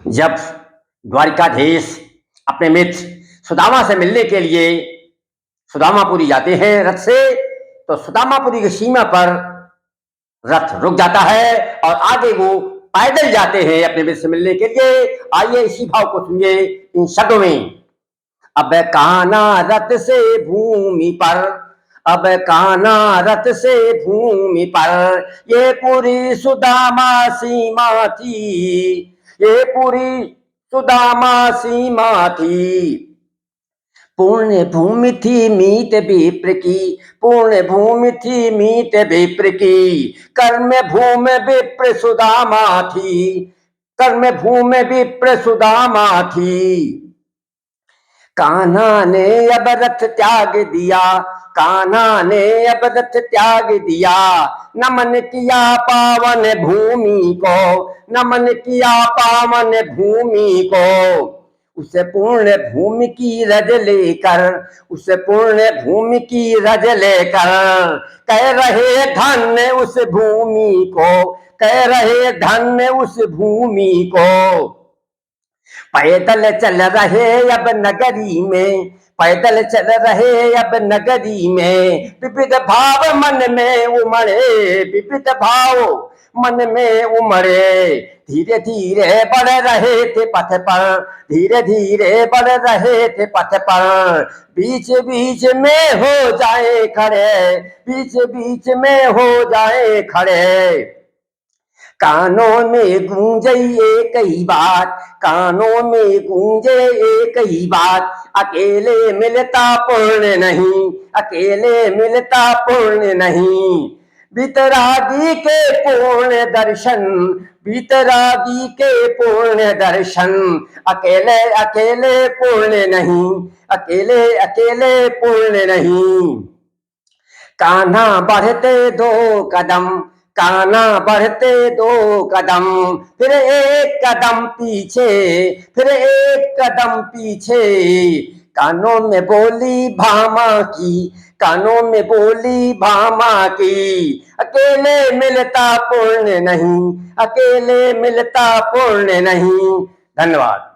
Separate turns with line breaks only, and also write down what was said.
जब द्वारिकाधीश अपने मित्र सुदामा से मिलने के लिए सुदामापुरी जाते हैं रथ से, तो सुदामापुरी की सीमा पर रथ रुक जाता है और आगे वो पैदल जाते हैं अपने मित्र से मिलने के लिए। आइए इसी भाव को सुनिए इन शब्दों में। अब कान्हा रथ से भूमि पर, अब कान्हा रथ से भूमि पर, ये पूरी सुदामा सीमा थी, ये पूरी सुदामा सीमा थी। पुण्य भूमि थी मीत विप्र की, पुण्य भूमि थी मीत विप्र की, कर्म भूमि विप्र सुदामा थी, कर्म भूमि विप्र सुदामा थी। कान्हा ने अब रथ त्याग दिया, कान्हा ने अब रथ त्याग दिया, नमन किया पावन भूमि को, नमन किया पावन भूमि को। उसे पूर्ण भूमि की रज लेकर, उसे पूर्ण भूमि की रज लेकर, कह रहे धन्य उस भूमि को, कह रहे धन्य उस भूमि को। पैदल चल रहे अब नगरी में, पैदल चल रहे अब नगरी में, विविध भाव मन में उमड़े, विविध भाव मन में उमड़े। धीरे धीरे बढ़ रहे थे पथ पर, धीरे धीरे बढ़ रहे थे पथ पर, बीच बीच में हो जाए खड़े, बीच बीच में हो जाए खड़े। कानों में गूंजे एक ही बात, कानों में गूंजे एक ही बात, अकेले मिलता पूर्ण नहीं, अकेले मिलता पूर्ण नहीं। वितरागी के पूर्ण दर्शन, वितरागी के पूर्ण दर्शन, अकेले अकेले पूर्ण नहीं, अकेले अकेले पूर्ण नहीं। कान्हा बढ़ते दो कदम, कान्हा बढ़ते दो कदम, फिर एक कदम पीछे, फिर एक कदम पीछे। कानों में बोली भामा की, कानों में बोली भामा की, अकेले मिलता पूर्ण नहीं, अकेले मिलता पूर्ण नहीं। धन्यवाद।